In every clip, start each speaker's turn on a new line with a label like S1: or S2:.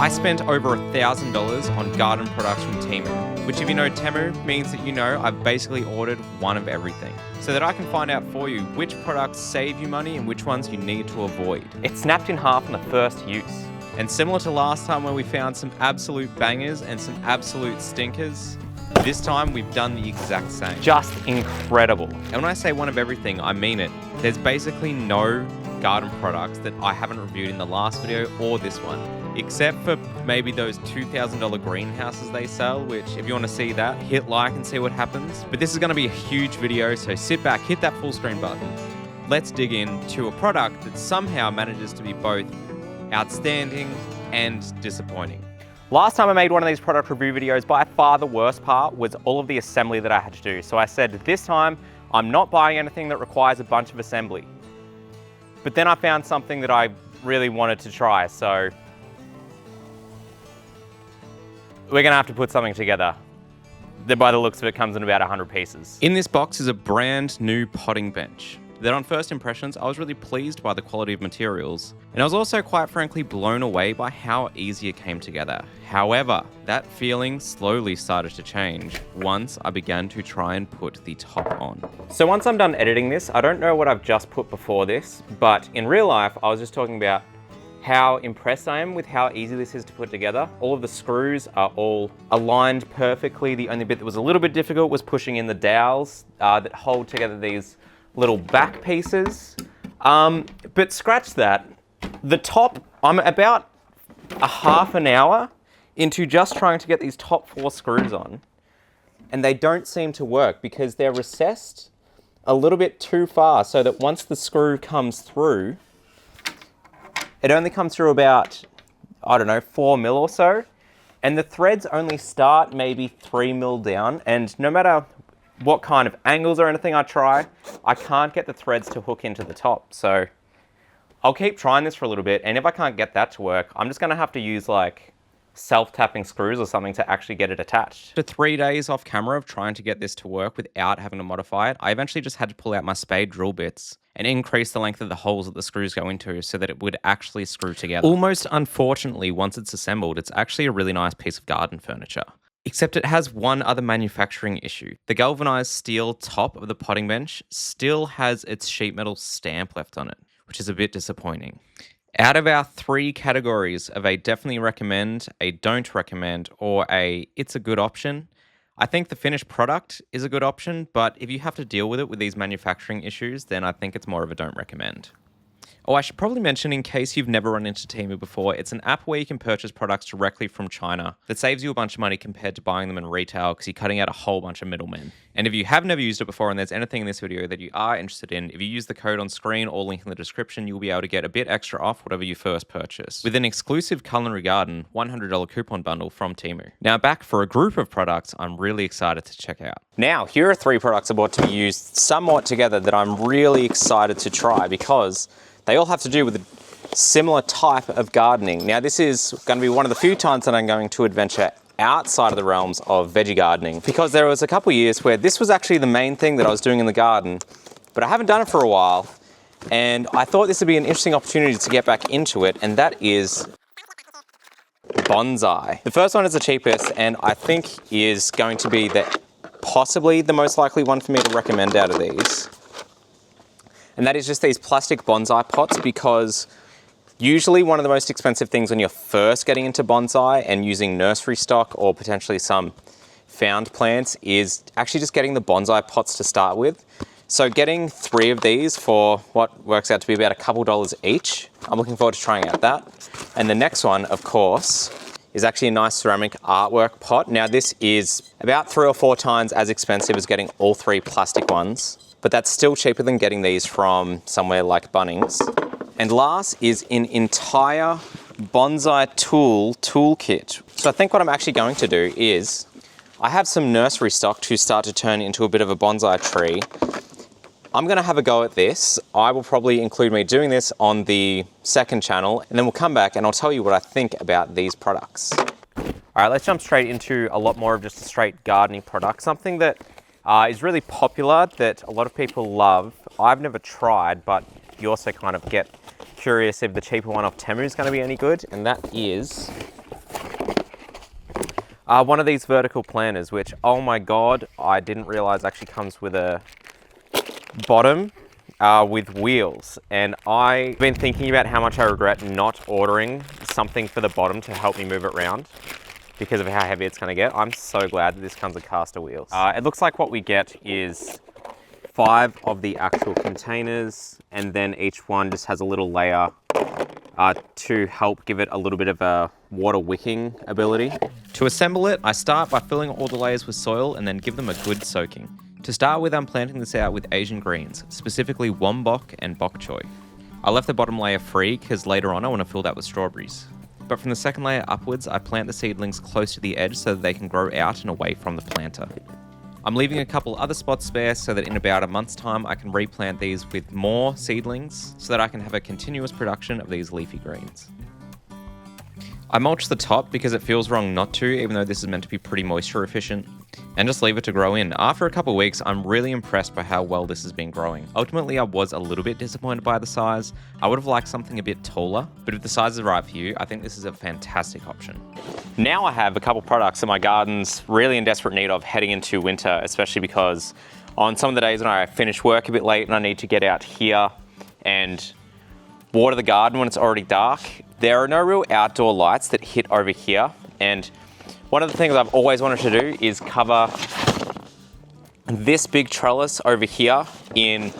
S1: I spent over $1,000 on garden products from Temu, which if you know Temu means that you know I've basically ordered one of everything, so that I can find out for you which products save you money and which ones you need to avoid.
S2: It snapped in half on the first use.
S1: And similar to last time where we found some absolute bangers and some absolute stinkers, this time we've done the exact same.
S2: Just incredible.
S1: And when I say one of everything, I mean it. There's basically no garden products that I haven't reviewed in the last video or this one, except for maybe those $2,000 greenhouses they sell, which if you want to see that, hit like and see what happens. But this is going to be a huge video, so sit back, hit that full screen button. Let's dig into a product that somehow manages to be both outstanding and disappointing.
S2: Last time I made one of these product review videos, by far the worst part was all of the assembly that I had to do. So I said, this time, I'm not buying anything that requires a bunch of assembly. But then I found something that I really wanted to try, so we're gonna have to put something together that by the looks of it comes in about 100 pieces.
S1: In this box is a brand new potting bench that on first impressions, I was really pleased by the quality of materials. And I was also quite frankly blown away by how easy it came together. However, that feeling slowly started to change once I began to try and put the top on.
S2: So once I'm done editing this, I don't know what I've just put before this, but in real life, I was just talking about how impressed I am with how easy this is to put together. All of the screws are all aligned perfectly. The only bit that was a little bit difficult was pushing in the dowels that hold together these little back pieces. But scratch that. The top, I'm about a half an hour into just trying to get these top 4 screws on, and they don't seem to work because they're recessed a little bit too far, so that once the screw comes through, it only comes through about, I don't know, 4 mil or so, and the threads only start maybe 3 mil down, and no matter what kind of angles or anything I try, I can't get the threads to hook into the top. So I'll keep trying this for a little bit, and if I can't get that to work, I'm just gonna have to use like self-tapping screws or something to actually get it attached.
S1: After 3 days off camera of trying to get this to work without having to modify it, I eventually just had to pull out my spade drill bits and increase the length of the holes that the screws go into so that it would actually screw together. Almost unfortunately, once it's assembled, it's actually a really nice piece of garden furniture. Except it has one other manufacturing issue. The galvanized steel top of the potting bench still has its sheet metal stamp left on it, which is a bit disappointing. Out of our 3 categories of a definitely recommend, a don't recommend, or a it's a good option, I think the finished product is a good option, but if you have to deal with it with these manufacturing issues, then I think it's more of a don't recommend. Oh, I should probably mention, in case you've never run into Temu before, it's an app where you can purchase products directly from China that saves you a bunch of money compared to buying them in retail because you're cutting out a whole bunch of middlemen. And if you have never used it before and there's anything in this video that you are interested in, if you use the code on screen or link in the description, you'll be able to get a bit extra off whatever you first purchase with an exclusive Culinary Garden $100 coupon bundle from Temu. Now back for a group of products I'm really excited to check out.
S2: Now, here are 3 products I bought to be used somewhat together that I'm really excited to try because they all have to do with a similar type of gardening. Now, this is going to be one of the few times that I'm going to adventure outside of the realms of veggie gardening, because there was a couple of years where this was actually the main thing that I was doing in the garden, but I haven't done it for a while, and I thought this would be an interesting opportunity to get back into it, and that is bonsai. The first one is the cheapest, and I think is going to be possibly the most likely one for me to recommend out of these. And that is just these plastic bonsai pots, because usually one of the most expensive things when you're first getting into bonsai and using nursery stock or potentially some found plants is actually just getting the bonsai pots to start with. So getting 3 of these for what works out to be about a couple dollars each, I'm looking forward to trying out that. And the next one, of course, is actually a nice ceramic artwork pot. Now this is about 3 or 4 times as expensive as getting all 3 plastic ones, but that's still cheaper than getting these from somewhere like Bunnings. And last is an entire Bonsai toolkit. So I think what I'm actually going to do is, I have some nursery stock to start to turn into a bit of a bonsai tree. I'm gonna have a go at this. I will probably include me doing this on the second channel, and then we'll come back and I'll tell you what I think about these products.
S1: All right, let's jump straight into a lot more of just a straight gardening product. Something that is really popular that a lot of people love. I've never tried, but you also kind of get curious if the cheaper one off Temu is going to be any good, and that is
S2: one of these vertical planters, which, oh my God, I didn't realize actually comes with a bottom with wheels. And I've been thinking about how much I regret not ordering something for the bottom to help me move it around because of how heavy it's gonna get. I'm so glad that this comes with caster wheels. It looks like what we get is 5 of the actual containers, and then each one just has a little layer to help give it a little bit of a water wicking ability.
S1: To assemble it, I start by filling all the layers with soil and then give them a good soaking. To start with, I'm planting this out with Asian greens, specifically wombok and bok choy. I left the bottom layer free because later on I want to fill that with strawberries. But from the second layer upwards, I plant the seedlings close to the edge so that they can grow out and away from the planter. I'm leaving a couple other spots spare so that in about a month's time I can replant these with more seedlings so that I can have a continuous production of these leafy greens. I mulch the top because it feels wrong not to, even though this is meant to be pretty moisture efficient, and just leave it to grow in. After a couple of weeks, I'm really impressed by how well this has been growing. Ultimately, I was a little bit disappointed by the size. I would have liked something a bit taller, but if the size is right for you, I think this is a fantastic option.
S2: Now I have a couple products that my garden's really in desperate need of heading into winter, especially because on some of the days when I finish work a bit late and I need to get out here and water the garden when it's already dark, there are no real outdoor lights that hit over here. And one of the things I've always wanted to do is cover this big trellis over here in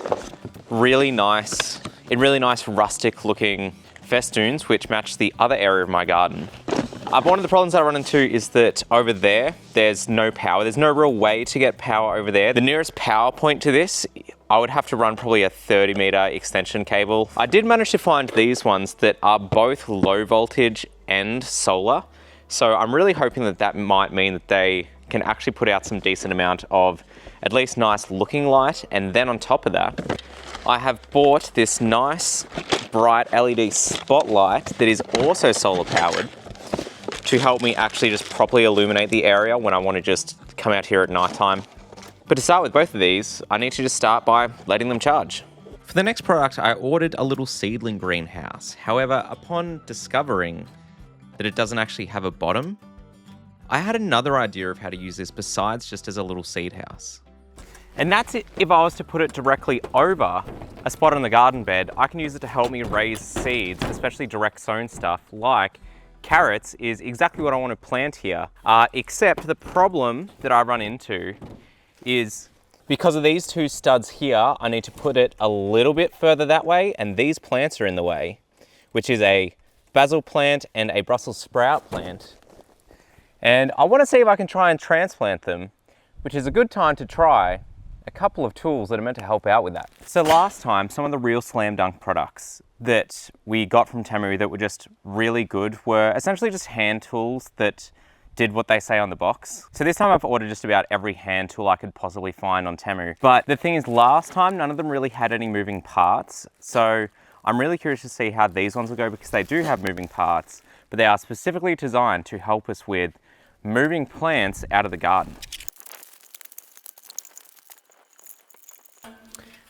S2: really nice rustic looking festoons, which match the other area of my garden. One of the problems I run into is that over there, there's no power. There's no real way to get power over there. The nearest power point to this, I would have to run probably a 30-meter extension cable. I did manage to find these ones that are both low voltage and solar. So I'm really hoping that that might mean that they can actually put out some decent amount of at least nice looking light. And then on top of that, I have bought this nice bright LED spotlight that is also solar powered to help me actually just properly illuminate the area when I want to just come out here at nighttime. But to start with both of these, I need to just start by letting them charge.
S1: For the next product, I ordered a little seedling greenhouse. However, upon discovering that it doesn't actually have a bottom, I had another idea of how to use this besides just as a little seed house.
S2: And that's it. If I was to put it directly over a spot on the garden bed, I can use it to help me raise seeds, especially direct sown stuff like carrots is exactly what I want to plant here. Except the problem that I run into is because of these two studs here, I need to put it a little bit further that way, and these plants are in the way, which is a basil plant and a Brussels sprout plant. And I want to see if I can try and transplant them, which is a good time to try a couple of tools that are meant to help out with that. So last time, some of the real slam dunk products that we got from Temu that were just really good were essentially just hand tools that did what they say on the box. So this time I've ordered just about every hand tool I could possibly find on Temu. But the thing is, last time none of them really had any moving parts. So I'm really curious to see how these ones will go because they do have moving parts, but they are specifically designed to help us with moving plants out of the garden.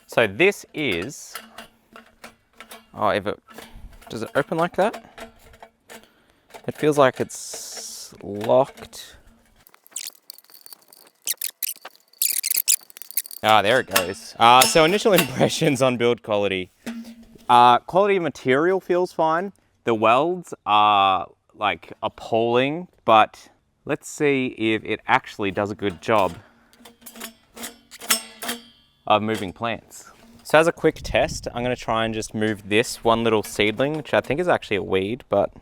S2: So this is, does it open like that? It feels like it's locked. There it goes. So initial impressions on build quality. Quality of material feels fine. The welds are like appalling, but let's see if it actually does a good job of moving plants. So as a quick test, I'm going to try and just move this one little seedling, which I think is actually a weed, but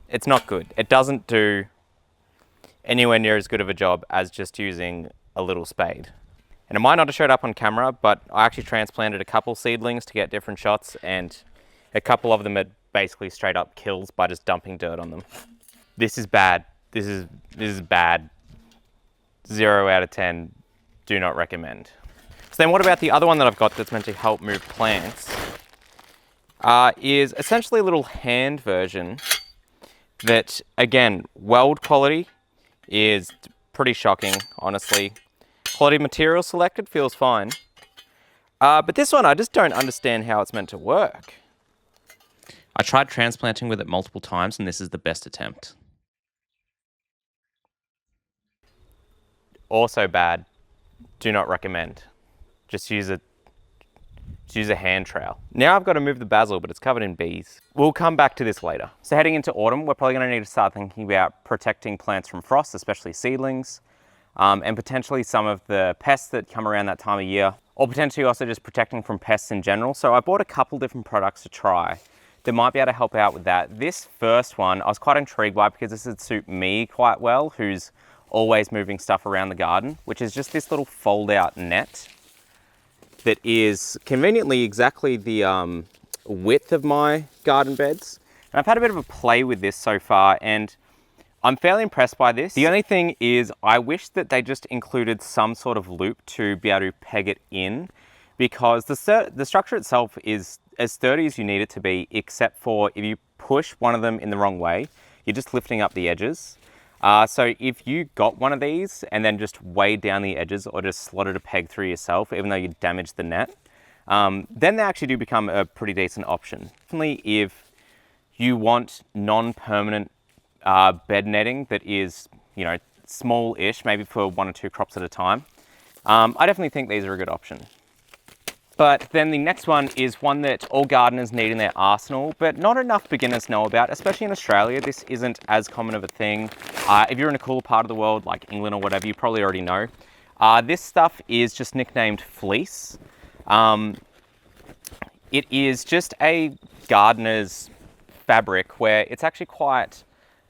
S2: it's not good. It doesn't do anywhere near as good of a job as just using a little spade. And it might not have showed up on camera, but I actually transplanted a couple seedlings to get different shots, and a couple of them had basically straight up kills by just dumping dirt on them. This is bad. This is bad. 0 out of 10. Do not recommend. So then what about the other one that I've got that's meant to help move plants? Is essentially a little hand version that, again, weld quality is pretty shocking, honestly. Quality material selected feels fine. But this one, I just don't understand how it's meant to work.
S1: I tried transplanting with it multiple times, and this is the best attempt.
S2: Also bad. Do not recommend. Just use a hand trowel. Now I've got to move the basil, but it's covered in bees. We'll come back to this later. So heading into autumn, we're probably going to need to start thinking about protecting plants from frost, especially seedlings, and potentially some of the pests that come around that time of year, or potentially also just protecting from pests in general. So I bought a couple different products to try that might be able to help out with that. This first one, I was quite intrigued by because this would suit me quite well, who's always moving stuff around the garden, which is just this little fold out net that is conveniently exactly the width of my garden beds. And I've had a bit of a play with this so far, and I'm fairly impressed by this. The only thing is I wish that they just included some sort of loop to be able to peg it in, because the structure itself is as sturdy as you need it to be, except for if you push one of them in the wrong way, you're just lifting up the edges. So if you got one of these and then just weighed down the edges or just slotted a peg through yourself, even though you damaged the net, then they actually do become a pretty decent option. Definitely if you want non-permanent bed netting that is, you know, small-ish, maybe for 1 or 2 crops at a time, I definitely think these are a good option. But then the next one is one that all gardeners need in their arsenal, but not enough beginners know about, especially in Australia. This isn't as common of a thing. If you're in a cooler part of the world, like England or whatever, you probably already know. This stuff is just nicknamed Fleece. It is just a gardener's fabric where it's actually quite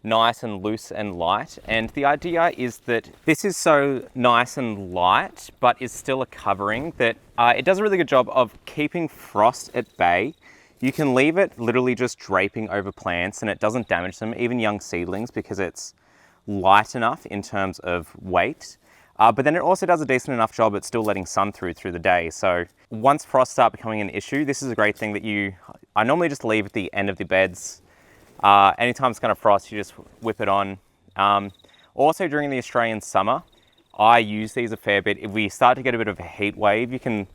S2: nice and loose and light, and the idea is that this is so nice and light but is still a covering that it does a really good job of keeping frost at bay. You can leave it literally just draping over plants and it doesn't damage them, even young seedlings, because it's light enough in terms of weight. But then it also does a decent enough job at still letting sun through the day. So once frosts start becoming an issue, this is a great thing that I normally just leave at the end of the beds. Anytime it's going to frost, you just whip it on. Also during the Australian summer, I use these a fair bit. If we start to get a bit of a heat wave, you can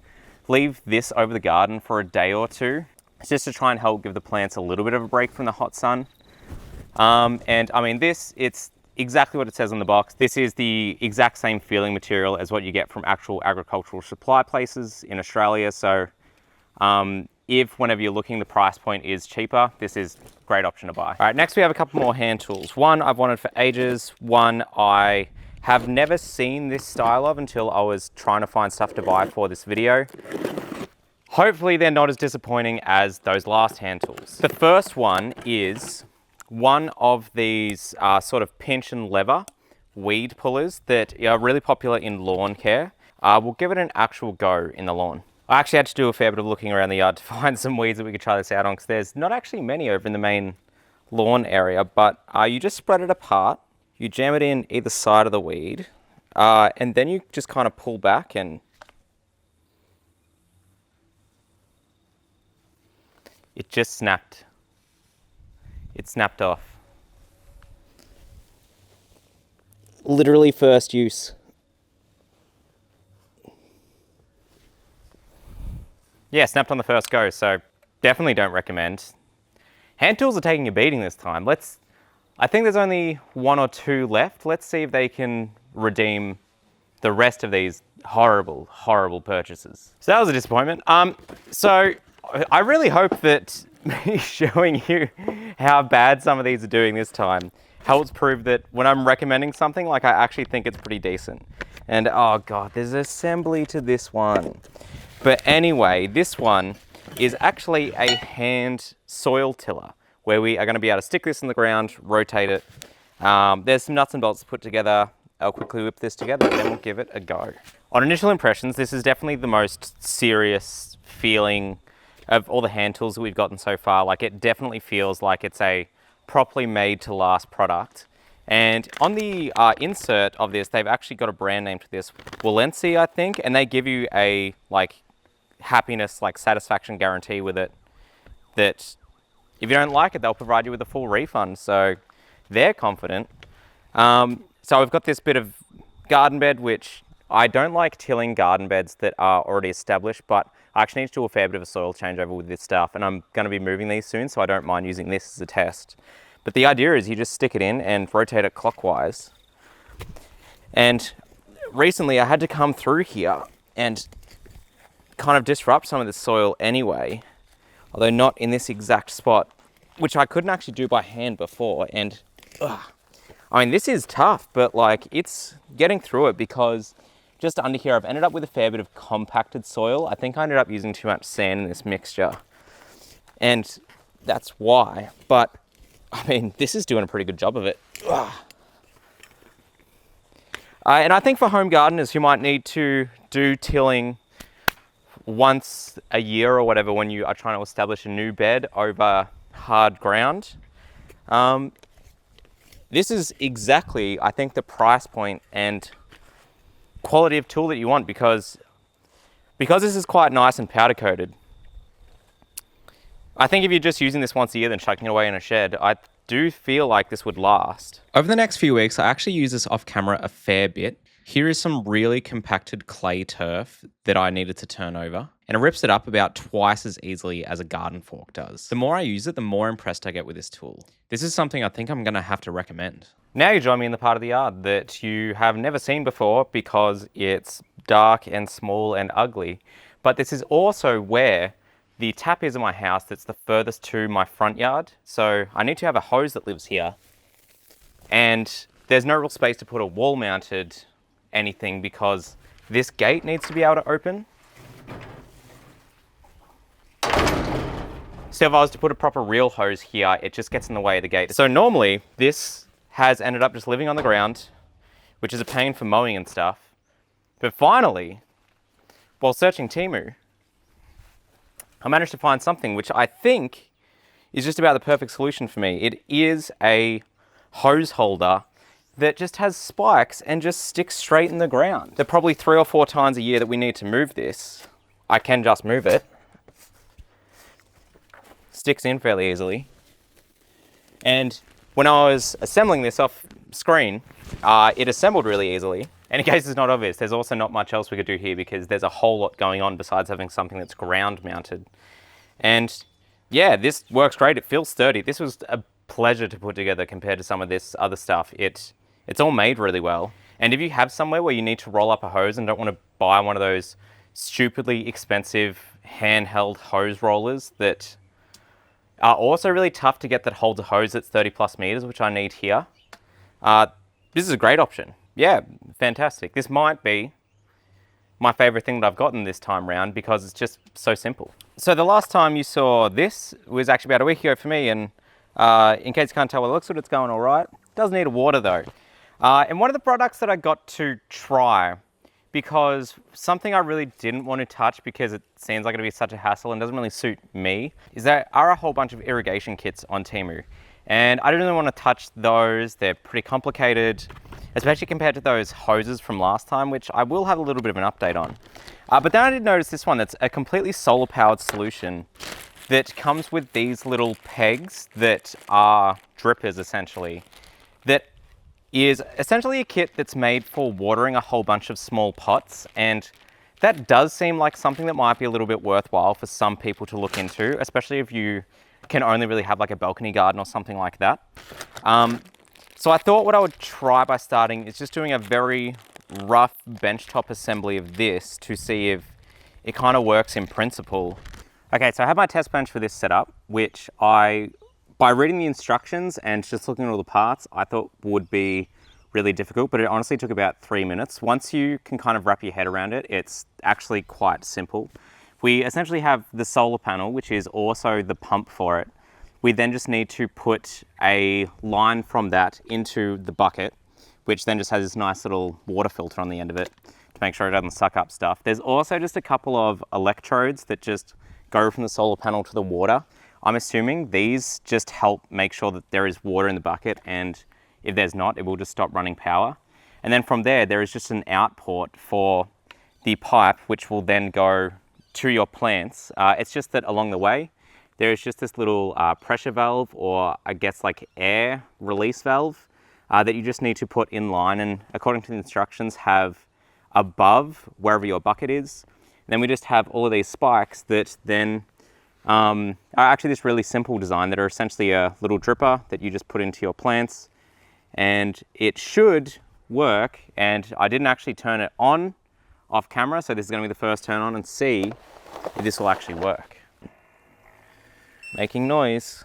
S2: leave this over the garden for a day or two, just to try and help give the plants a little bit of a break from the hot sun. And I mean, it's exactly what it says on the box. This is the exact same feeling material as what you get from actual agricultural supply places in Australia. So if whenever you're looking, the price point is cheaper, this is a great option to buy. All right, next we have a couple more hand tools. One I've wanted for ages, one I have never seen this style of until I was trying to find stuff to buy for this video. Hopefully they're not as disappointing as those last hand tools. The first one is one of these sort of pinch and lever weed pullers that are really popular in lawn care. We'll give it an actual go in the lawn. I actually had to do a fair bit of looking around the yard to find some weeds that we could try this out on, because there's not actually many over in the main lawn area, but you just spread it apart, you jam it in either side of the weed, and then you just kind of pull back and it just snapped. It snapped off. Literally first use. Yeah, snapped on the first go, so definitely don't recommend. Hand tools are taking a beating this time. I think there's only 1 or 2 left. Let's see if they can redeem the rest of these horrible, horrible purchases. So that was a disappointment. So I really hope that me showing you how bad some of these are doing this time helps prove that when I'm recommending something, like, I actually think it's pretty decent. And oh God, there's assembly to this one. But anyway, this one is actually a hand soil tiller where we are going to be able to stick this in the ground, rotate it. There's some nuts and bolts to put together. I'll quickly whip this together and then we'll give it a go. On initial impressions, this is definitely the most serious feeling of all the hand tools that we've gotten so far. Like, it definitely feels like it's a properly made to last product. And on the insert of this, they've actually got a brand name to this, Wallency, I think, and they give you a happiness, satisfaction guarantee with it, that if you don't like it, they'll provide you with a full refund. So they're confident. So we've got this bit of garden bed, which I don't like tilling garden beds that are already established, but I actually need to do a fair bit of a soil changeover with this stuff, and I'm going to be moving these soon, so I don't mind using this as a test. But the idea is you just stick it in and rotate it clockwise. And recently I had to come through here and kind of disrupt some of the soil anyway, although not in this exact spot, which I couldn't actually do by hand before. And I mean, this is tough, but like it's getting through it, because just under here I've ended up with a fair bit of compacted soil. I think I ended up using too much sand in this mixture, and that's why. But I mean, this is doing a pretty good job of it. And I think for home gardeners who might need to do tilling once a year or whatever, when you are trying to establish a new bed over hard ground, this is exactly, I think, the price point and quality of tool that you want, because this is quite nice and powder coated. I think if you're just using this once a year then chucking it away in a shed, I do feel like this would last.
S1: Over the next few weeks, I actually use this off camera a fair bit. Here is some really compacted clay turf that I needed to turn over, and it rips it up about twice as easily as a garden fork does. The more I use it, the more impressed I get with this tool. This is something I think I'm going to have to recommend.
S2: Now you join me in the part of the yard that you have never seen before, because it's dark and small and ugly. But this is also where the tap is in my house that's the furthest to my front yard. So I need to have a hose that lives here. And there's no real space to put a wall mounted anything, because this gate needs to be able to open. So if I was to put a proper real hose here, it just gets in the way of the gate. So normally this has ended up just living on the ground, which is a pain for mowing and stuff. But finally, while searching Temu, I managed to find something which I think is just about the perfect solution for me. It is a hose holder that just has spikes and just sticks straight in the ground. There are probably 3 or 4 times a year that we need to move this. I can just move it. Sticks in fairly easily. And when I was assembling this off screen, it assembled really easily. And in case it's not obvious, there's also not much else we could do here, because there's a whole lot going on besides having something that's ground mounted. And yeah, this works great. It feels sturdy. This was a pleasure to put together compared to some of this other stuff. It's all made really well. And if you have somewhere where you need to roll up a hose and don't want to buy one of those stupidly expensive handheld hose rollers that are also really tough to get, that holds a hose that's 30+ meters, which I need here, this is a great option. Yeah, fantastic. This might be my favorite thing that I've gotten this time round, because it's just so simple. So the last time you saw this was actually about a week ago for me, and in case you can't tell, it looks like it's going all right. It does need a water though. And one of the products that I got to try, because something I really didn't want to touch because it seems like it'd be such a hassle and doesn't really suit me, is there are a whole bunch of irrigation kits on Temu. And I didn't really want to touch those. They're pretty complicated, especially compared to those hoses from last time, which I will have a little bit of an update on. But then I did notice this one that's a completely solar powered solution that comes with these little pegs that are drippers essentially, that is essentially a kit that's made for watering a whole bunch of small pots. And that does seem like something that might be a little bit worthwhile for some people to look into, especially if you can only really have like a balcony garden or something like that. So I thought what I would try by starting is just doing a very rough benchtop assembly of this to see if it kind of works in principle. Okay, so I have my test bench for this setup, which by reading the instructions and just looking at all the parts, I thought would be really difficult, but it honestly took about 3 minutes. Once you can kind of wrap your head around it, it's actually quite simple. We essentially have the solar panel, which is also the pump for it. We then just need to put a line from that into the bucket, which then just has this nice little water filter on the end of it to make sure it doesn't suck up stuff. There's also just a couple of electrodes that just go from the solar panel to the water. I'm assuming these just help make sure that there is water in the bucket, and if there's not, it will just stop running power. And then from there is just an out port for the pipe, which will then go to your plants. It's just that along the way, there is just this little pressure valve, or I guess like air release valve, that you just need to put in line, and according to the instructions have above wherever your bucket is. And then we just have all of these spikes that then are actually this really simple design that are essentially a little dripper that you just put into your plants, and it should work. And I didn't actually turn it on off camera, so this is going to be the first turn on and see if this will actually work. Making noise,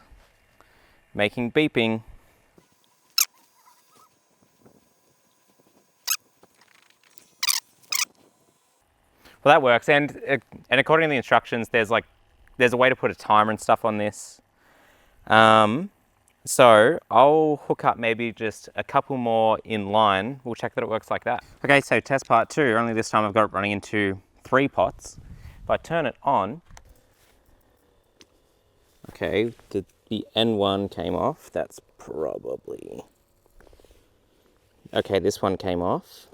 S2: making beeping. Well, that works, and according to the instructions, there's a way to put a timer and stuff on this. So I'll hook up maybe just a couple more in line. We'll check that it works like that. Okay, so test part 2, only this time I've got it running into 3 pots. If I turn it on, okay, the N1 came off. That's probably, okay, this one came off.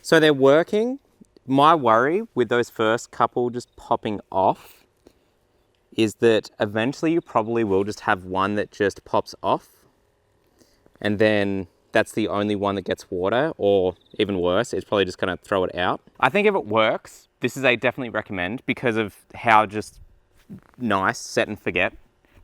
S2: So they're working. My worry with those first couple just popping off is that eventually you probably will just have one that just pops off, and then that's the only one that gets water, or even worse, it's probably just gonna throw it out. I think if it works, this is a definitely recommend because of how just nice set and forget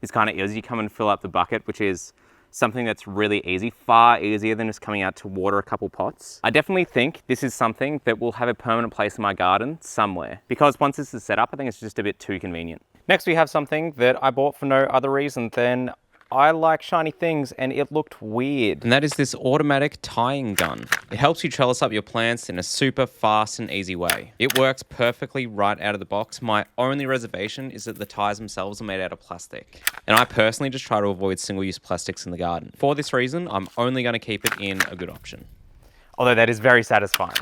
S2: this kind of is. You come and fill up the bucket, which is something that's really easy, far easier than just coming out to water a couple pots. I definitely think this is something that will have a permanent place in my garden somewhere, because once this is set up, I think it's just a bit too convenient. Next, we have something that I bought for no other reason than I like shiny things and it looked weird.
S1: And that is this automatic tying gun. It helps you trellis up your plants in a super fast and easy way. It works perfectly right out of the box. My only reservation is that the ties themselves are made out of plastic. And I personally just try to avoid single-use plastics in the garden. For this reason, I'm only going to keep it in a good option.
S2: Although that is very satisfying.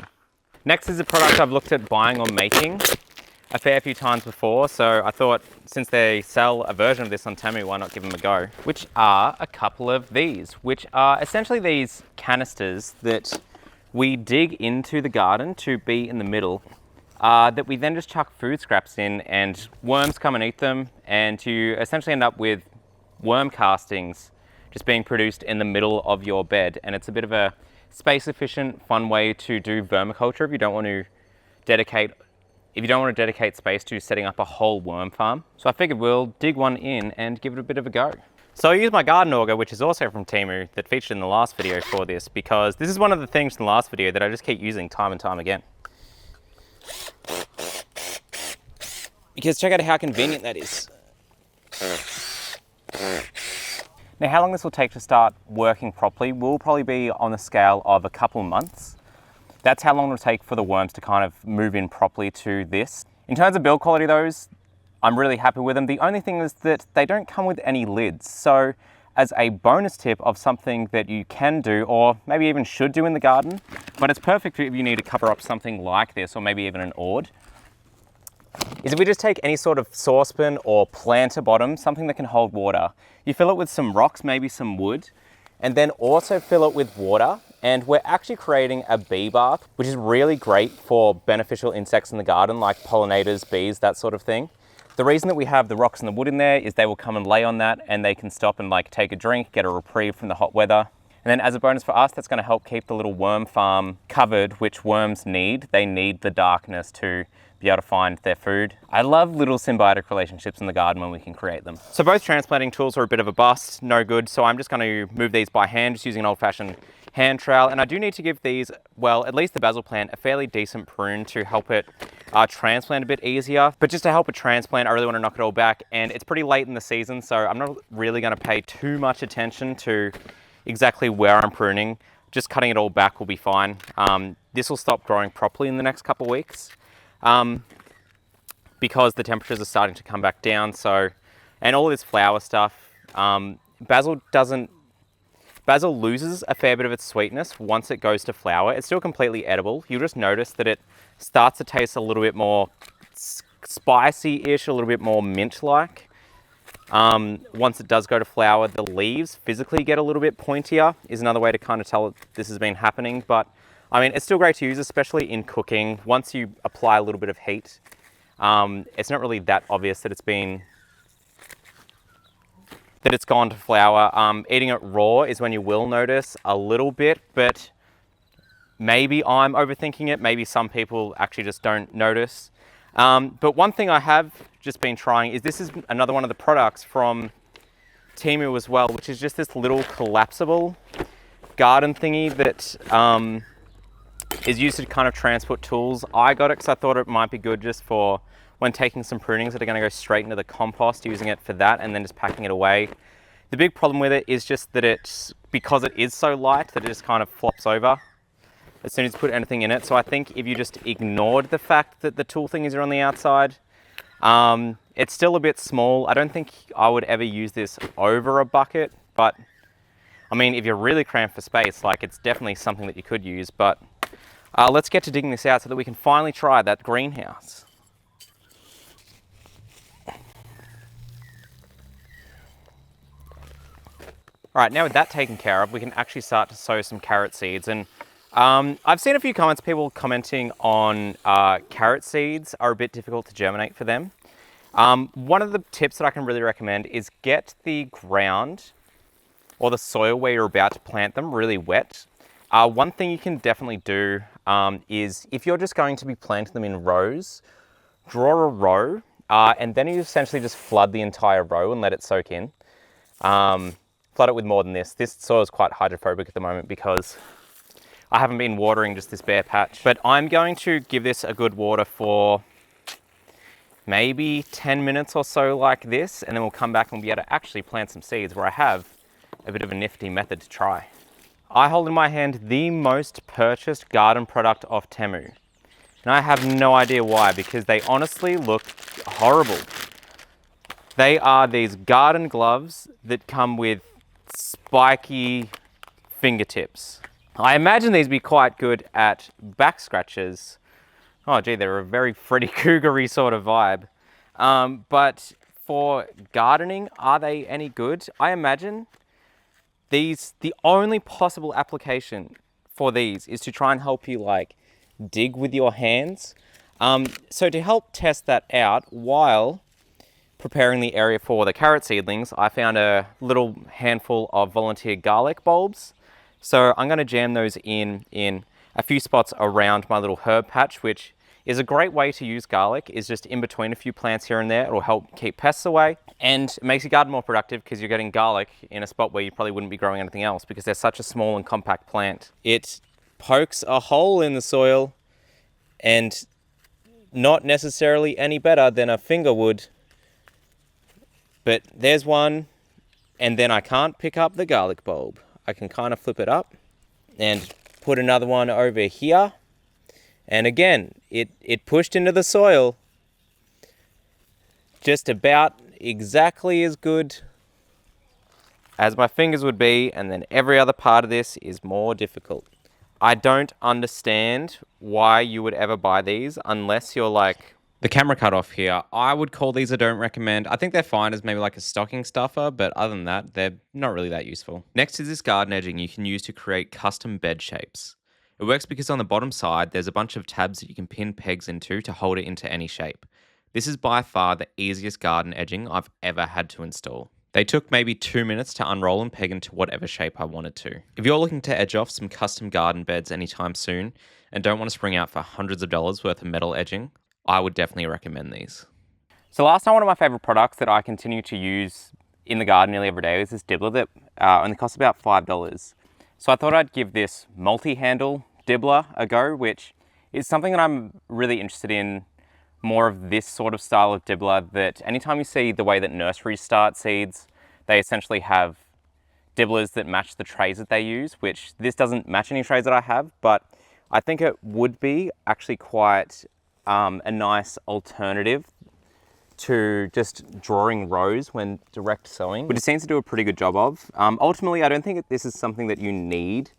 S2: Next is a product I've looked at buying or making a fair few times before, so I thought since they sell a version of this on Temu, why not give them a go? Which are a couple of these, which are essentially these canisters that we dig into the garden to be in the middle, that we then just chuck food scraps in and worms come and eat them, and you essentially end up with worm castings just being produced in the middle of your bed. And it's a bit of a space efficient, fun way to do vermiculture if you don't want to dedicate space to setting up a whole worm farm. So I figured we'll dig one in and give it a bit of a go. So I used my garden auger, which is also from Temu, that featured in the last video for this, because this is one of the things in the last video that I just keep using time and time again. Because check out how convenient that is. Now, how long this will take to start working properly will probably be on the scale of a couple months. That's how long it'll take for the worms to kind of move in properly to this. In terms of build quality, those, I'm really happy with them. The only thing is that they don't come with any lids. So as a bonus tip of something that you can do, or maybe even should do in the garden, but it's perfect if you need to cover up something like this, or maybe even an gourd, is if we just take any sort of saucepan or planter bottom, something that can hold water, you fill it with some rocks, maybe some wood, and then also fill it with water. And we're actually creating a bee bath, which is really great for beneficial insects in the garden, like pollinators, bees, that sort of thing. The reason that we have the rocks and the wood in there is they will come and lay on that, and they can stop and like take a drink, get a reprieve from the hot weather. And then as a bonus for us, that's going to help keep the little worm farm covered, which worms need. They need the darkness to be able to find their food. I love little symbiotic relationships in the garden when we can create them. So both transplanting tools are a bit of a bust, no good. So I'm just going to move these by hand, just using an old-fashioned hand trowel. And I do need to give these, well, at least the basil plant, a fairly decent prune to help it transplant a bit easier. But just to help it transplant, I really want to knock it all back. And it's pretty late in the season, so I'm not really going to pay too much attention to exactly where I'm pruning. Just cutting it all back will be fine. This will stop growing properly in the next couple of weeks because the temperatures are starting to come back down. So, and all this flower stuff, basil loses a fair bit of its sweetness once it goes to flower. It's still completely edible. You'll just notice that it starts to taste a little bit more spicy-ish, a little bit more mint-like. Once it does go to flower, the leaves physically get a little bit pointier, is another way to kind of tell this has been happening. But I mean, it's still great to use, especially in cooking. Once you apply a little bit of heat, it's not really that obvious that it's gone to flower. Eating it raw is when you will notice a little bit, but
S1: maybe I'm overthinking it. Maybe some people actually just don't notice. But one thing I have just been trying is this is another one of the products from Temu as well, which is just this little collapsible garden thingy that is used to kind of transport tools. I got it because I thought it might be good just for when taking some prunings that are going to go straight into the compost, using it for that and then just packing it away. The big problem with it is just that because it is so light that it just kind of flops over as soon as you put anything in it. So I think if you just ignored the fact that the tool thingies are on the outside, it's still a bit small. I don't think I would ever use this over a bucket, but I mean, if you're really cramped for space, like it's definitely something that you could use. But let's get to digging this out so that we can finally try that greenhouse. All right, now with that taken care of, we can actually start to sow some carrot seeds. And I've seen a few comments, people commenting on carrot seeds are a bit difficult to germinate for them. One of the tips that I can really recommend is get the ground or the soil where you're about to plant them really wet. One thing you can definitely do is if you're just going to be planting them in rows, draw a row and then you essentially just flood the entire row and let it soak in. Flood it with more than this. This soil is quite hydrophobic at the moment because I haven't been watering just this bare patch. But I'm going to give this a good water for maybe 10 minutes or so like this, and then we'll come back and we'll be able to actually plant some seeds where I have a bit of a nifty method to try. I hold in my hand the most purchased garden product off Temu. And I have no idea why, because they honestly look horrible. They are these garden gloves that come with spiky fingertips. I imagine these be quite good at back scratches. Oh gee, they're a very Freddy Krueger-y sort of vibe. But for gardening, are they any good? I imagine the only possible application for these is to try and help you like dig with your hands. So to help test that out while preparing the area for the carrot seedlings, I found a little handful of volunteer garlic bulbs. So I'm going to jam those in a few spots around my little herb patch, which is a great way to use garlic, is just in between a few plants here and there. It'll help keep pests away and it makes your garden more productive because you're getting garlic in a spot where you probably wouldn't be growing anything else because they're such a small and compact plant. It pokes a hole in the soil and not necessarily any better than a finger would. But there's one, and then I can't pick up the garlic bulb. I can kind of flip it up and put another one over here. And again, it pushed into the soil just about exactly as good as my fingers would be, and then every other part of this is more difficult. I don't understand why you would ever buy these unless you're like... The camera cut off here. I would call these a don't recommend. I think they're fine as maybe like a stocking stuffer, but other than that, they're not really that useful. Next is this garden edging you can use to create custom bed shapes. It works because on the bottom side, there's a bunch of tabs that you can pin pegs into to hold it into any shape. This is by far the easiest garden edging I've ever had to install. They took maybe 2 minutes to unroll and peg into whatever shape I wanted to. If you're looking to edge off some custom garden beds anytime soon and don't want to spring out for hundreds of dollars worth of metal edging, I would definitely recommend these. So last time, one of my favorite products that I continue to use in the garden nearly every day is this Dibbler that only costs about $5. So I thought I'd give this multi-handle Dibbler a go, which is something that I'm really interested in, more of this sort of style of Dibbler, that anytime you see the way that nurseries start seeds, they essentially have Dibblers that match the trays that they use, which this doesn't match any trays that I have, but I think it would be actually quite a nice alternative to just drawing rows when direct sowing, which it seems to do a pretty good job of. Ultimately, I don't think that this is something that you need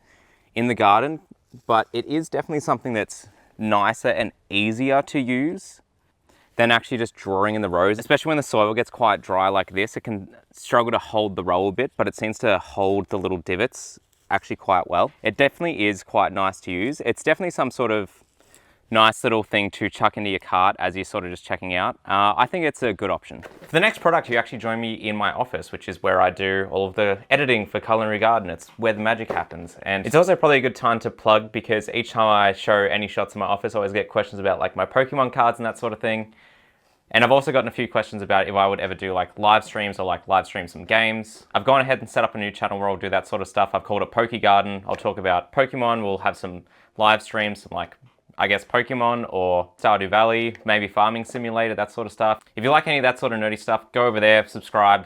S1: in the garden, but it is definitely something that's nicer and easier to use than actually just drawing in the rows, especially when the soil gets quite dry like this. It can struggle to hold the row a bit, but it seems to hold the little divots actually quite well. It definitely is quite nice to use. It's definitely some sort of
S2: nice little thing to chuck into your cart as you're sort of just checking out. I think it's a good option.
S1: For the next product, you actually join me in my office, which is where I do all of the editing for Culinary Garden. It's where the magic happens. And it's also probably a good time to plug because each time I show any shots in my office, I always get questions about like my Pokemon cards and that sort of thing. And I've also gotten a few questions about if I would ever do like live streams or like live stream some games. I've gone ahead and set up a new channel where I'll do that sort of stuff. I've called it Poke Garden. I'll talk about Pokemon. We'll have some live streams, like I guess Pokemon or Stardew Valley, maybe Farming Simulator, that sort of stuff. If you like any of that sort of nerdy stuff, go over there, subscribe.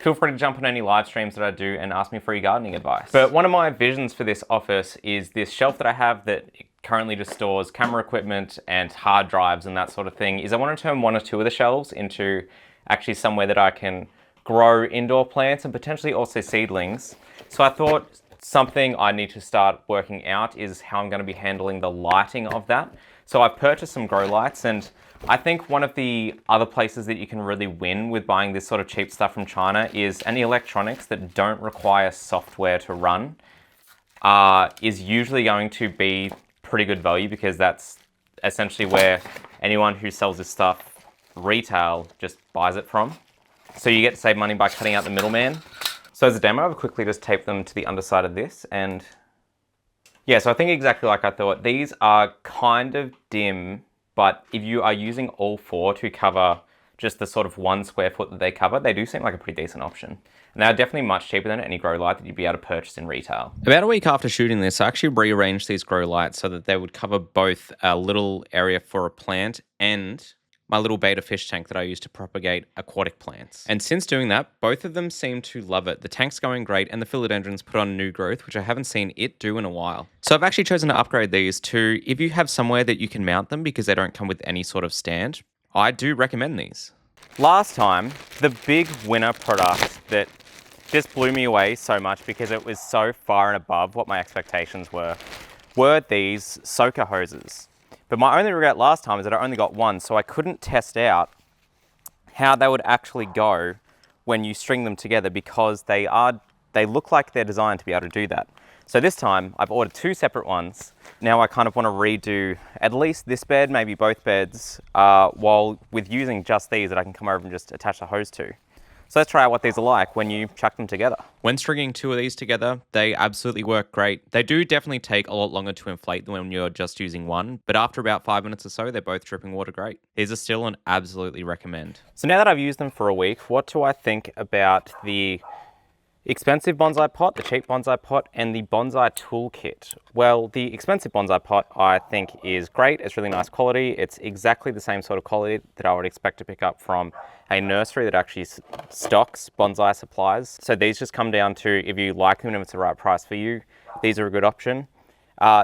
S1: Feel free to jump on any live streams that I do and ask me free gardening advice. But one of my visions for this office is this shelf that I have that currently just stores camera equipment and hard drives and that sort of thing, is I want to turn one or two of the shelves into actually somewhere that I can grow indoor plants and potentially also seedlings. So I thought something I need to start working out is how I'm going to be handling the lighting of that. So I've purchased some grow lights, and I think one of the other places that you can really win with buying this sort of cheap stuff from China is any electronics that don't require software to run is usually going to be pretty good value, because that's essentially where anyone who sells this stuff retail just buys it from. So you get to save money by cutting out the middleman. So as a demo, I've quickly just taped them to the underside of this, and yeah, so I think exactly like I thought. These are kind of dim, but if you are using all four to cover just the sort of 1 square foot that they cover, they do seem like a pretty decent option. And they're definitely much cheaper than any grow light that you'd be able to purchase in retail. About a week after shooting this, I actually rearranged these grow lights so that they would cover both a little area for a plant and my little betta fish tank that I use to propagate aquatic plants. And since doing that, both of them seem to love it. The tank's going great, and the philodendrons put on new growth, which I haven't seen it do in a while. So I've actually chosen to upgrade these to, if you have somewhere that you can mount them because they don't come with any sort of stand, I do recommend these. Last time, the big winner product that just blew me away so much because it was so far and above what my expectations were these soaker hoses. But my only regret last time is that I only got one, so I couldn't test out how they would actually go when you string them together, because they look like they're designed to be able to do that. So this time I've ordered 2 separate ones. Now I kind of want to redo at least this bed, maybe both beds, while with using just these that I can come over and just attach the hose to. So let's try out what these are like when you chuck them together. When stringing 2 of these together, they absolutely work great. They do definitely take a lot longer to inflate than when you're just using one, but after about 5 minutes or so, they're both dripping water great. These are still an absolutely recommend. So now that I've used them for a week, what do I think about the expensive bonsai pot, the cheap bonsai pot, and the bonsai tool kit? Well, the expensive bonsai pot I think is great. It's really nice quality. It's exactly the same sort of quality that I would expect to pick up from a nursery that actually stocks bonsai supplies. So these just come down to if you like them and if it's the right price for you, these are a good option.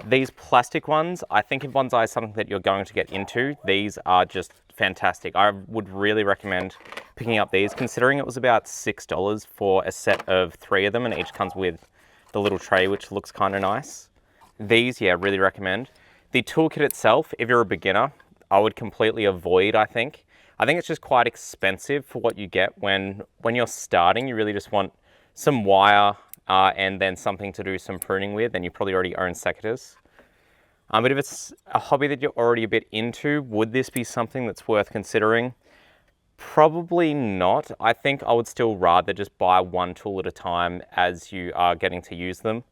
S1: These plastic ones, I think if bonsai is something that you're going to get into, these are just fantastic. I would really recommend picking up these, considering it was about $6 for a set of 3 of them, and each comes with the little tray, which looks kind of nice. These, yeah, really recommend. The toolkit itself, if you're a beginner, I would completely avoid, I think. I think it's just quite expensive for what you get when you're starting. You really just want some wire and then something to do some pruning with, and you probably already own secateurs. But if it's a hobby that you're already a bit into, would this be something that's worth considering? Probably not. I think I would still rather just buy one tool at a time as you are getting to use them.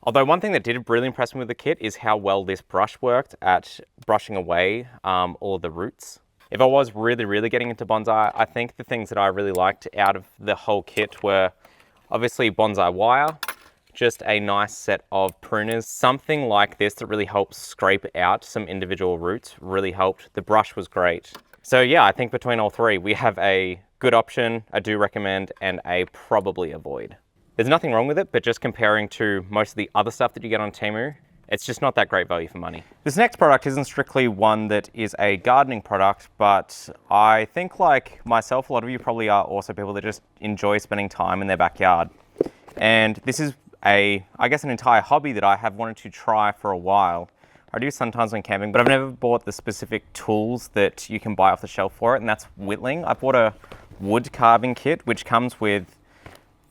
S1: Although one thing that did really impress me with the kit is how well this brush worked at brushing away all of the roots. If I was really getting into bonsai, I think the things that I really liked out of the whole kit were obviously bonsai wire, just a nice set of pruners. Something like this that really helps scrape out some individual roots really helped. The brush was great. So yeah, I think between all 3, we have a good option, a do recommend, and a probably avoid. There's nothing wrong with it, but just comparing to most of the other stuff that you get on Temu, it's just not that great value for money. This next product isn't strictly one that is a gardening product, but I think like myself, a lot of you probably are also people that just enjoy spending time in their backyard. And this is I guess an entire hobby that I have wanted to try for a while. I do sometimes when camping, but I've never bought the specific tools that you can buy off the shelf for it, and that's whittling. I bought a wood carving kit, which comes with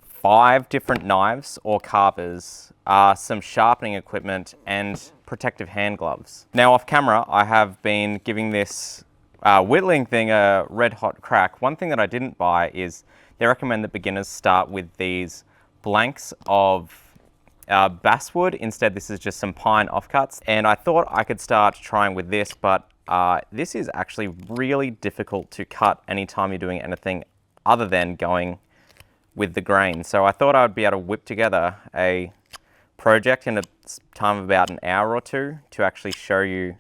S1: 5 different knives or carvers, some sharpening equipment, and protective hand gloves. Now off camera, I have been giving this whittling thing a red hot crack. One thing that I didn't buy is they recommend that beginners start with these blanks of basswood. Instead, this is just some pine offcuts. And I thought I could start trying with this, but this is actually really difficult to cut anytime you're doing anything other than going with the grain. So I thought I'd be able to whip together a project in a time of about an hour or two to actually show you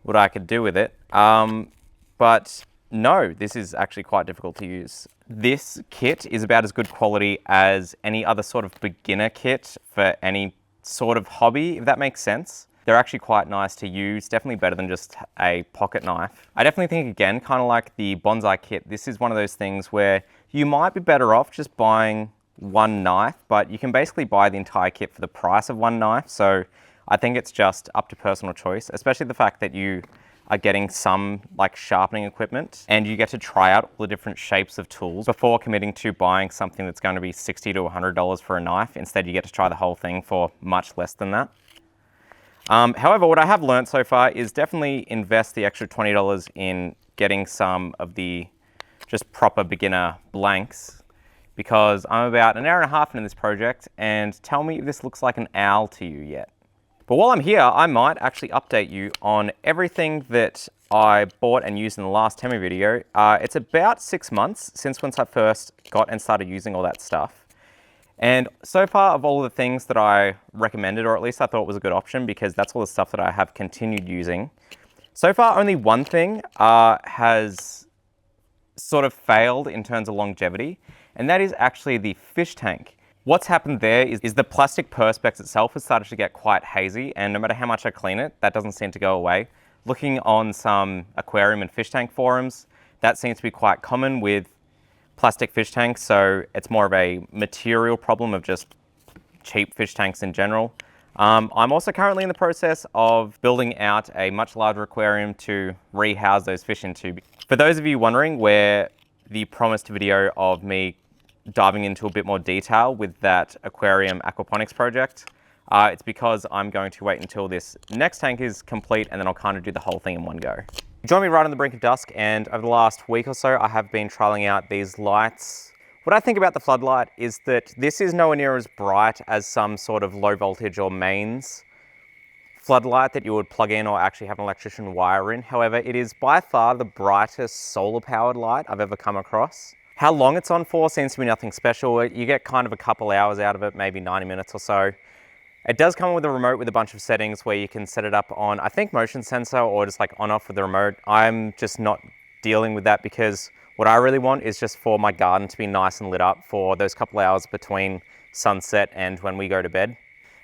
S1: what I could do with it. But no, this is actually quite difficult to use. This kit is about as good quality as any other sort of beginner kit for any sort of hobby, if that makes sense. They're actually quite nice to use, definitely better than just a pocket knife. I definitely think, again, kind of like the bonsai kit, this is one of those things where you might be better off just buying one knife, but you can basically buy the entire kit for the price of one knife. So I think it's just up to personal choice, especially the fact that you are getting some like sharpening equipment and you get to try out all the different shapes of tools before committing to buying something that's going to be $60 to $100 for a knife. Instead, you get to try the whole thing for much less than that. However, what I have learned so far is definitely invest the extra $20 in getting some of the just proper beginner blanks, because I'm about an hour and a half into this project, and tell me if this looks like an owl to you yet. But while I'm here, I might actually update you on everything that I bought and used in the last Temu video. It's about 6 months since once I first got and started using all that stuff. And so far, of all the things that I recommended, or at least I thought was a good option, because that's all the stuff that I have continued using, so far only one thing has sort of failed in terms of longevity, and that is actually the fish tank. What's happened there is the plastic perspex itself has started to get quite hazy, and no matter how much I clean it, that doesn't seem to go away. Looking on some aquarium and fish tank forums, that seems to be quite common with plastic fish tanks, so it's more of a material problem of just cheap fish tanks in general. I'm also currently in the process of building out a much larger aquarium to rehouse those fish into. For those of you wondering where the promised video of me diving into a bit more detail with that aquarium aquaponics project, it's because I'm going to wait until this next tank is complete, and then I'll kind of do the whole thing in one go. Join me right on the brink of dusk, and over the last week or so, I have been trialing out these lights. What I think about the floodlight is that this is nowhere near as bright as some sort of low voltage or mains floodlight that you would plug in or actually have an electrician wire in. However, it is by far the brightest solar powered light I've ever come across. How long it's on for seems to be nothing special. You get kind of a couple hours out of it, maybe 90 minutes or so. It does come with a remote with a bunch of settings where you can set it up on, I think, motion sensor or just like on off with the remote. I'm just not dealing with that, because what I really want is just for my garden to be nice and lit up for those couple hours between sunset and when we go to bed.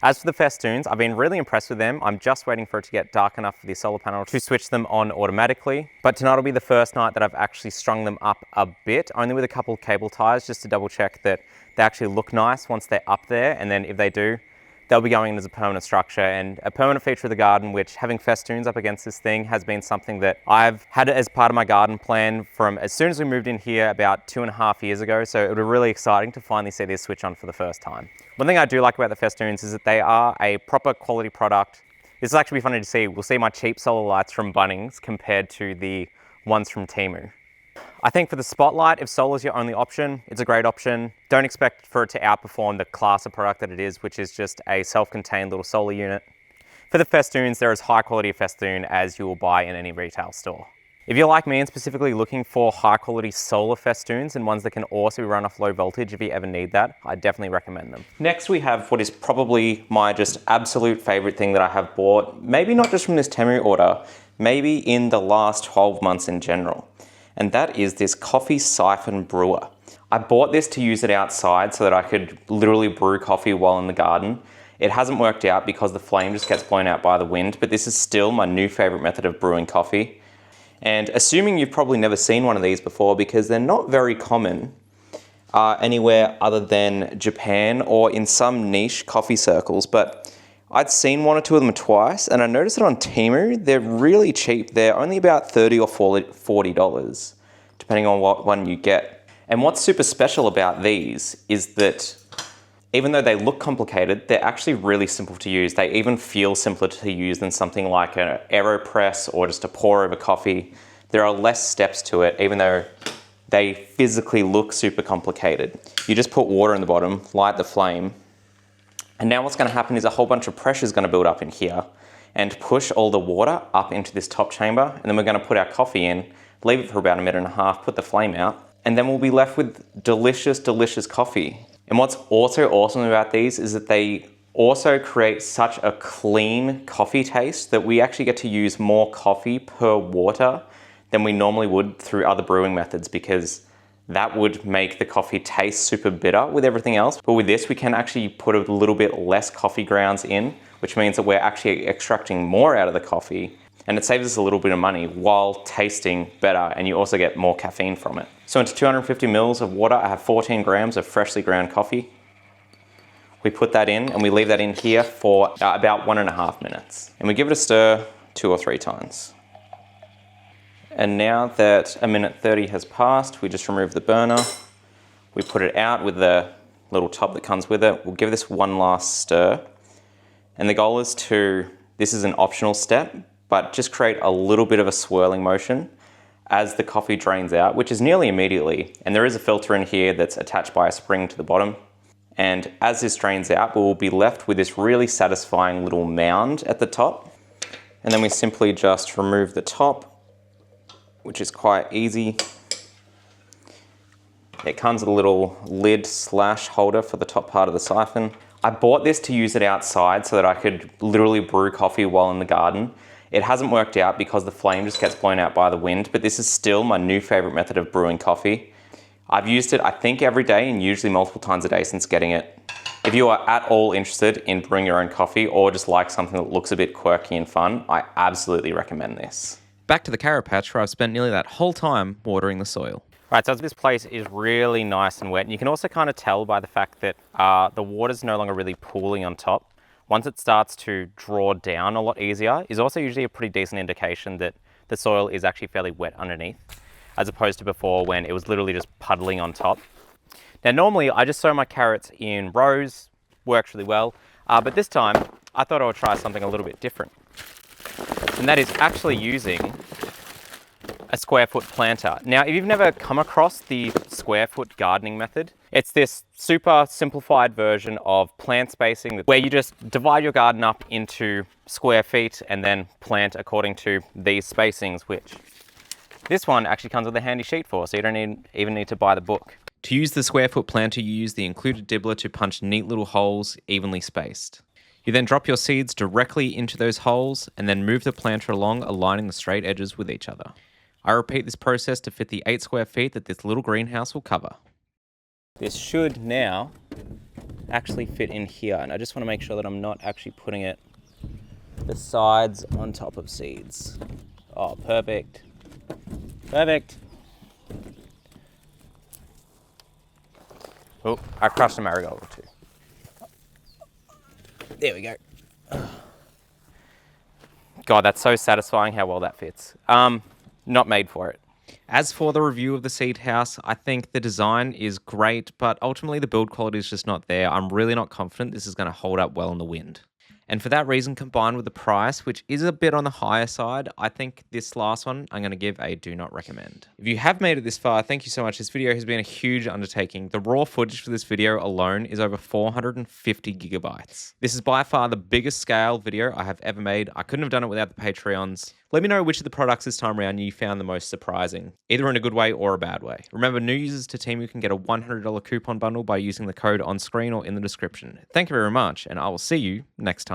S1: As for the festoons, I've been really impressed with them. I'm just waiting for it to get dark enough for the solar panel to switch them on automatically. But tonight will be the first night that I've actually strung them up a bit, only with a couple of cable ties, just to double check that they actually look nice once they're up there. And then if they do, they'll be going in as a permanent structure and a permanent feature of the garden, which having festoons up against this thing has been something that I've had as part of my garden plan from as soon as we moved in here about 2.5 years ago. So it was really exciting to finally see this switch on for the first time. One thing I do like about the festoons is that they are a proper quality product. This will actually be funny to see. We'll see my cheap solar lights from Bunnings compared to the ones from Temu. I think for the spotlight, if solar is your only option, it's a great option. Don't expect for it to outperform the class of product that it is, which is just a self-contained little solar unit. For the festoons, they're as high quality a festoon as you will buy in any retail store. If you're like me and specifically looking for high quality solar festoons and ones that can also be run off low voltage if you ever need that, I definitely recommend them. Next we have what is probably my just absolute favorite thing that I have bought, maybe not just from this Temu order, maybe in the last 12 months in general. And that is this coffee siphon brewer. I bought this to use it outside so that I could literally brew coffee while in the garden. It hasn't worked out because the flame just gets blown out by the wind, but this is still my new favorite method of brewing coffee. And assuming you've probably never seen one of these before, because they're not very common anywhere other than Japan or in some niche coffee circles, but I'd seen one or two of them twice, and I noticed that on Temu, they're really cheap. They're only about $30 or $40, depending on what one you get. And what's super special about these is that
S2: Even though they look complicated, they're actually really simple to use. They even feel simpler to use than something like an AeroPress or just a pour over coffee. There are less steps to it, even though they physically look super complicated. You just put water in the bottom, light the flame, and now what's going to happen is a whole bunch of pressure is going to build up in here and push all the water up into this top chamber, and then we're going to put our coffee in, leave it for about a minute and a half, put the flame out, and then we'll be left with delicious, delicious coffee. And what's also awesome about these is that they also create such a clean coffee taste that we actually get to use more coffee per water than we normally would through other brewing methods, because that would make the coffee taste super bitter with everything else. But with this, we can actually put a little bit less coffee grounds in, which means that we're actually extracting more out of the coffee, and it saves us a little bit of money while tasting better, and you also get more caffeine from it. So into 250 mils of water, I have 14 grams of freshly ground coffee. We put that in and we leave that in here for about 1.5 minutes. And we give it a stir 2 or 3 times. And now that 1:30 has passed, we just remove the burner. We put it out with the little top that comes with it. We'll give this one last stir. And the goal is this is an optional step, but just create a little bit of a swirling motion as the coffee drains out, which is nearly immediately. And there is a filter in here that's attached by a spring to the bottom. And as this drains out, we'll be left with this really satisfying little mound at the top. And then we simply just remove the top, which is quite easy. It comes with a little lid / holder for the top part of the siphon. I bought this to use it outside so that I could literally brew coffee while in the garden. It hasn't worked out because the flame just gets blown out by the wind, but this is still my new favorite method of brewing coffee. I've used it, I think, every day and usually multiple times a day since getting it. If you are at all interested in brewing your own coffee or just like something that looks a bit quirky and fun, I absolutely recommend this.
S1: Back to the carrot patch where I've spent nearly that whole time watering the soil.
S2: Right, so this place is really nice and wet, and you can also kind of tell by the fact that the water's no longer really pooling on top. Once it starts to draw down a lot easier is also usually a pretty decent indication that the soil is actually fairly wet underneath, as opposed to before when it was literally just puddling on top. Now normally I just sow my carrots in rows, works really well, but this time I thought I would try something a little bit different. And that is actually using a square foot planter. Now, if you've never come across the square foot gardening method, it's this super simplified version of plant spacing where you just divide your garden up into square feet and then plant according to these spacings, which this one actually comes with a handy sheet for, so you don't even need to buy the book.
S1: To use the square foot planter, you use the included dibbler to punch neat little holes evenly spaced. You then drop your seeds directly into those holes and then move the planter along, aligning the straight edges with each other. I repeat this process to fit the 8 square feet that this little greenhouse will cover.
S2: This should now actually fit in here, and I just want to make sure that I'm not actually putting it the sides on top of seeds. Oh, perfect. Perfect. Oh, I crushed a marigold or two. There we go. God, that's so satisfying how well that fits. Not made for it.
S1: As for the review of the seed house, I think the design is great, but ultimately the build quality is just not there. I'm really not confident this is going to hold up well in the wind. And for that reason, combined with the price, which is a bit on the higher side, I think this last one I'm going to give a do not recommend. If you have made it this far, thank you so much. This video has been a huge undertaking. The raw footage for this video alone is over 450 gigabytes. This is by far the biggest scale video I have ever made. I couldn't have done it without the Patreons. Let me know which of the products this time around you found the most surprising, either in a good way or a bad way. Remember, new users to Temu can get a $100 coupon bundle by using the code on screen or in the description. Thank you very much, and I will see you next time.